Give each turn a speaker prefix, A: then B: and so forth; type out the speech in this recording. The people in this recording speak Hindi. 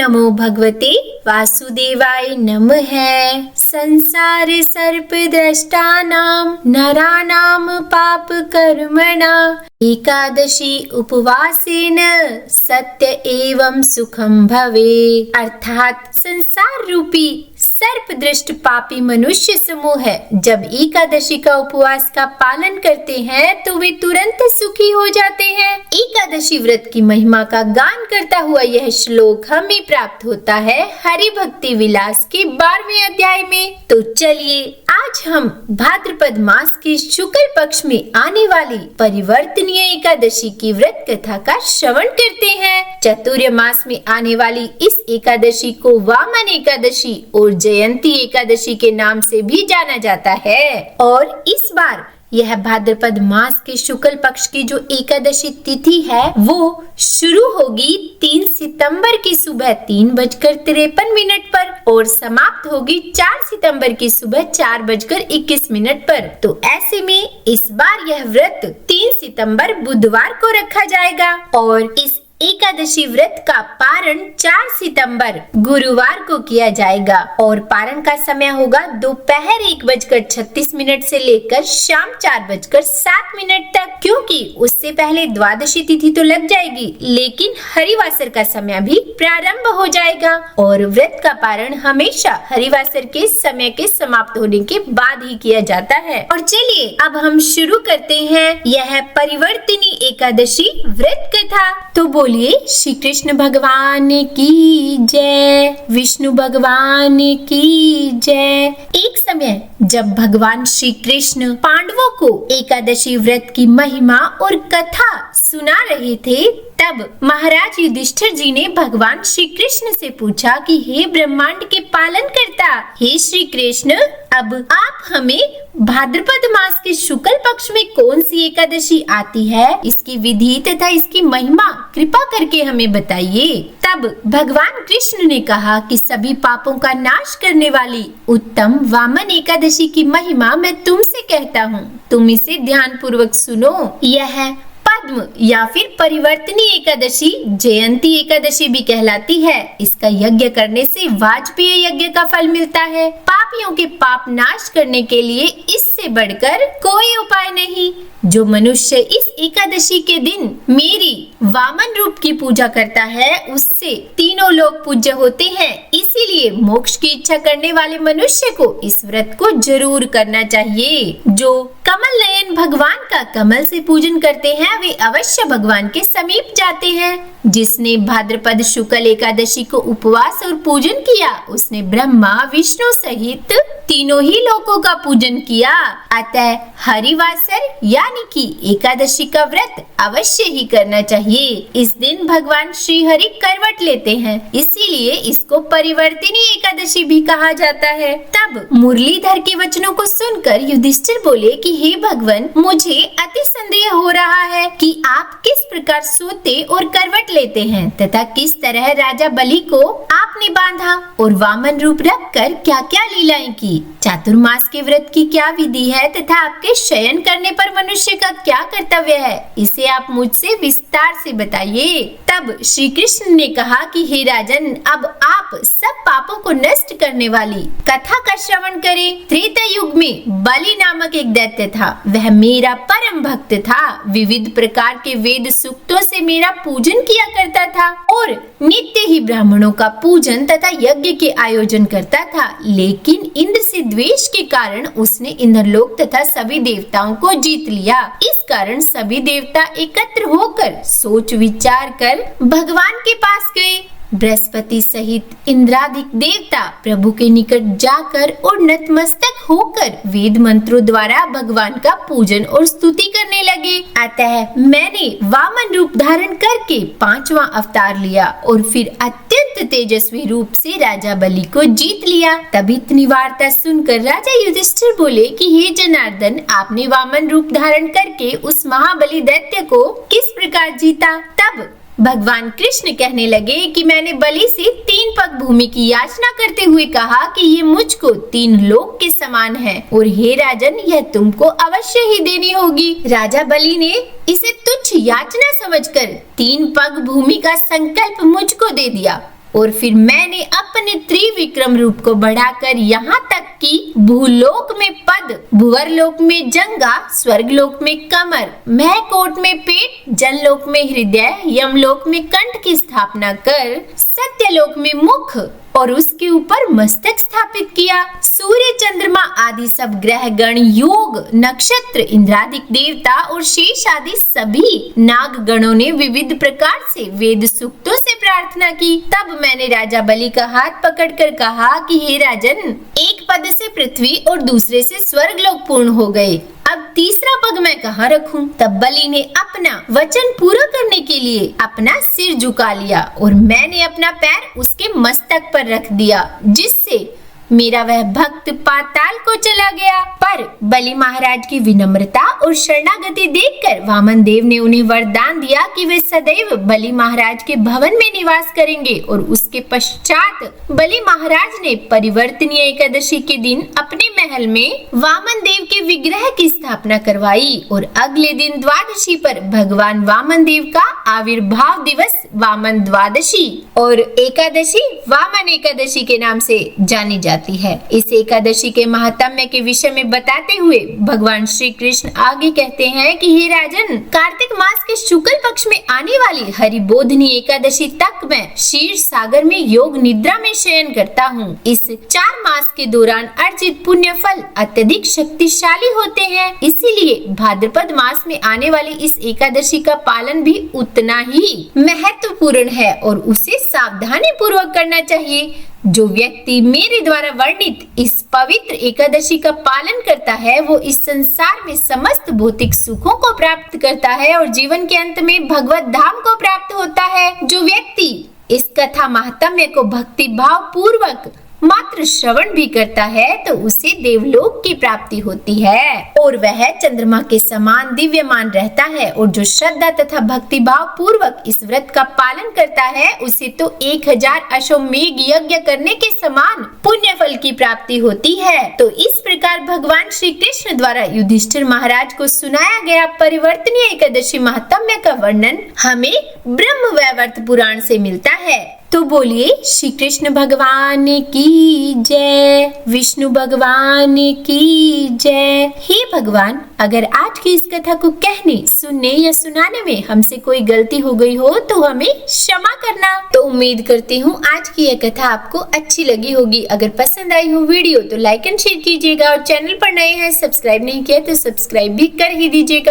A: नमो भगवते वासुदेवाय नमः। संसार सर्प दृष्टानां नराणां पाप कर्मणा एकादशी उपवासेन सत्य एवं सुखम भवे। अर्थात संसार रूपी सर्प दृष्ट पापी मनुष्य समूह है, जब एकादशी का उपवास का पालन करते हैं तो वे तुरंत सुखी हो जाते हैं। एकादशी व्रत की महिमा का गान करता हुआ यह श्लोक हमें प्राप्त होता है हरि भक्ति विलास के 12वें अध्याय में। तो चलिए आज हम भाद्रपद मास के शुक्ल पक्ष में आने वाली परिवर्तनीय एकादशी की व्रत कथा का श्रवण करते हैं। चातुर्य मास में आने वाली इस एकादशी को वामन एकादशी और जयंती एकादशी के नाम से भी जाना जाता है। और इस बार यह भाद्रपद मास के शुक्ल पक्ष की जो एकादशी तिथि है वो शुरू होगी 3 सितंबर की सुबह 3:53 पर और समाप्त होगी 4 सितंबर की सुबह 4:21 पर। तो ऐसे में इस बार यह व्रत 3 सितंबर बुधवार को रखा जाएगा और इस एकादशी व्रत का पारण 4 सितंबर गुरुवार को किया जाएगा और पारण का समय होगा दोपहर 1:36 से लेकर शाम 4:07 तक, क्योंकि उससे पहले द्वादशी तिथि तो लग जाएगी लेकिन हरिवासर का समय भी प्रारंभ हो जाएगा और व्रत का पारण हमेशा हरिवासर के समय के समाप्त होने के बाद ही किया जाता है। और चलिए अब हम शुरू करते हैं यह परिवर्तनी एकादशी व्रत कथा। तो बोलिए श्री कृष्ण भगवान की जय, विष्णु भगवान की जय। एक समय जब भगवान श्री कृष्ण पांडवों को एकादशी व्रत की महिमा और कथा सुना रहे थे, तब महाराज युधिष्ठिर जी ने भगवान श्री कृष्ण से पूछा कि हे ब्रह्मांड के पालन करता, हे श्री कृष्ण, अब आप हमें भाद्रपद मास के शुक्ल पक्ष में कौन सी एकादशी आती है, इसकी विधि तथा इसकी महिमा कृपा करके हमें बताइए। तब भगवान कृष्ण ने कहा कि सभी पापों का नाश करने वाली उत्तम वामन एकादशी की महिमा मैं तुमसे कहता हूँ, तुम इसे ध्यान पूर्वक सुनो। यह पद्म या फिर परिवर्तनी एकादशी जयंती एकादशी भी कहलाती है। इसका यज्ञ करने से वाजपेय यज्ञ का फल मिलता है। पापियों के पाप नाश करने के लिए इससे बढ़कर कोई उपाय नहीं। जो मनुष्य इस एकादशी के दिन मेरी वामन रूप की पूजा करता है उससे तीनों लोग पूज्य होते हैं। इसीलिए मोक्ष की इच्छा करने वाले मनुष्य को इस व्रत को जरूर करना चाहिए। जो कमल नयन भगवान का कमल से पूजन करते हैं वे अवश्य भगवान के समीप जाते हैं। जिसने भाद्रपद शुक्ल एकादशी को उपवास और पूजन किया उसने ब्रह्मा विष्णु सहित तीनों ही लोकों का पूजन किया। अतः हरिवासर यानी कि एकादशी का व्रत अवश्य ही करना चाहिए। इस दिन भगवान श्री हरि करवट लेते हैं, इसीलिए इसको परिवर्तनी एकादशी भी कहा जाता है। तब मुरलीधर के वचनों को सुनकर युधिष्ठिर बोले कि हे भगवान, मुझे अति संदेह हो रहा है कि आप किस प्रकार सोते और करवट लेते हैं तथा किस तरह राजा बलि को आपने बांधा और वामन रूप रखकर क्या क्या लीलाएं की। चातुर्मास के व्रत की क्या विधि है तथा आपके शयन करने पर मनुष्य का क्या कर्तव्य है, इसे आप मुझसे विस्तार से बताइए। तब श्री कृष्ण ने कहा कि हे राजन, अब आप सब पापों को नष्ट करने वाली कथा का श्रवण करें। त्रेता युग में बलि नामक एक दैत्य था। वह मेरा परम भक्त था। विविध प्रकार के वेद सूक्तों से मेरा पूजन किया करता था और नित्य ही ब्राह्मणों का पूजन तथा यज्ञ के आयोजन करता था। लेकिन इंद्र से द्वेष के कारण उसने इंद्रलोक तथा सभी देवताओं को जीत लिया। इस कारण सभी देवता एकत्र होकर सोच विचार कर भगवान के पास गए। बृहस्पति सहित इंद्रादिक देवता प्रभु के निकट जाकर और नतमस्तक होकर वेद मंत्रों द्वारा भगवान का पूजन और स्तुति करने लगे। अतः मैंने वामन रूप धारण करके 5वां अवतार लिया और फिर अत्यंत तेजस्वी रूप से राजा बलि को जीत लिया। तब इतनी वार्ता सुनकर राजा युधिष्ठिर बोले कि हे जनार्दन, आपने वामन रूप धारण करके उस महाबली दैत्य को किस प्रकार जीता। तब भगवान कृष्ण कहने लगे कि मैंने बलि से 3 पग भूमि की याचना करते हुए कहा कि ये मुझको 3 लोक के समान है और हे राजन, यह तुमको अवश्य ही देनी होगी। राजा बलि ने इसे तुच्छ याचना समझकर 3 पग भूमि का संकल्प मुझको दे दिया और फिर मैंने अपने त्रिविक्रम रूप को बढ़ाकर यहाँ तक कि भूलोक में पद, भुवरलोक में जंगा, स्वर्गलोक में कमर, महकोट में पेट, जनलोक में हृदय, यमलोक में कंठ की स्थापना कर सत्यलोक में मुख और उसके ऊपर मस्तक स्थापित किया। सूर्य, चंद्रमा आदि सब ग्रह गण, योग, नक्षत्र, इंद्रादिक देवता और शेष आदि सभी नाग गणों ने विविध प्रकार से वेद सूक्तों से प्रार्थना की। तब मैंने राजा बलि का हाथ पकड़कर कहा कि हे राजन, एक पद से पृथ्वी और दूसरे से स्वर्गलोक पूर्ण हो गए, अब तीसरा पग मैं कहाँ रखूं? तब बलि ने अपना वचन पूरा करने के लिए अपना सिर झुका लिया और मैंने अपना पैर उसके मस्तक पर रख दिया, जिससे मेरा वह भक्त पाताल को चला गया। पर बलि महाराज की विनम्रता और शरणागति देखकर वामन देव ने उन्हें वरदान दिया कि वे सदैव बलि महाराज के भवन में निवास करेंगे। और उसके पश्चात बलि महाराज ने परिवर्तनीय एकादशी के दिन अपने महल में वामन देव के विग्रह की स्थापना करवाई और अगले दिन द्वादशी पर भगवान वामन देव का आविर्भाव दिवस वामन द्वादशी और एकादशी वामन एकादशी के नाम से जानी जाती है। इस एकादशी के महात्म्य के विषय में बताते हुए भगवान श्री कृष्ण आगे कहते हैं कि हे राजन, कार्तिक मास के शुक्ल पक्ष में आने वाली हरिबोधिनी एकादशी तक मैं क्षीर सागर में योग निद्रा में शयन करता हूँ। इस 4 मास के दौरान अर्जित पुण्य फल अत्यधिक शक्तिशाली होते हैं, इसीलिए भाद्रपद मास में आने वाली इस एकादशी का पालन भी उतना ही महत्वपूर्ण है और उसे सावधानी पूर्वक करना चाहिए। जो व्यक्ति मेरे द्वारा वर्णित इस पवित्र एकादशी का पालन करता है वो इस संसार में समस्त भौतिक सुखों को प्राप्त करता है और जीवन के अंत में भगवत धाम को प्राप्त होता है। जो व्यक्ति इस कथा महात्म्य को भक्ति भाव पूर्वक मात्र श्रवण भी करता है तो उसे देवलोक की प्राप्ति होती है और वह चंद्रमा के समान दिव्यमान रहता है। और जो श्रद्धा तथा भक्ति भाव पूर्वक इस व्रत का पालन करता है उसे तो 1000 अश्वमेध यज्ञ करने के समान पुण्य फल की प्राप्ति होती है। तो इस प्रकार भगवान श्री कृष्ण द्वारा युधिष्ठिर महाराज को सुनाया गया परिवर्तनीय एकादशी महात्म्य का वर्णन हमें ब्रह्म वैवर्त पुराण से मिलता है। तो बोलिए श्री कृष्ण भगवान की जय, विष्णु भगवान की जय। हे भगवान, अगर आज की इस कथा को कहने, सुनने या सुनाने में हमसे कोई गलती हो गई हो तो हमें क्षमा करना। तो उम्मीद करती हूँ आज की यह कथा आपको अच्छी लगी होगी। अगर पसंद आई हो वीडियो तो लाइक एंड शेयर कीजिएगा और चैनल पर नए हैं सब्सक्राइब नहीं किया तो सब्सक्राइब भी कर ही दीजिएगा।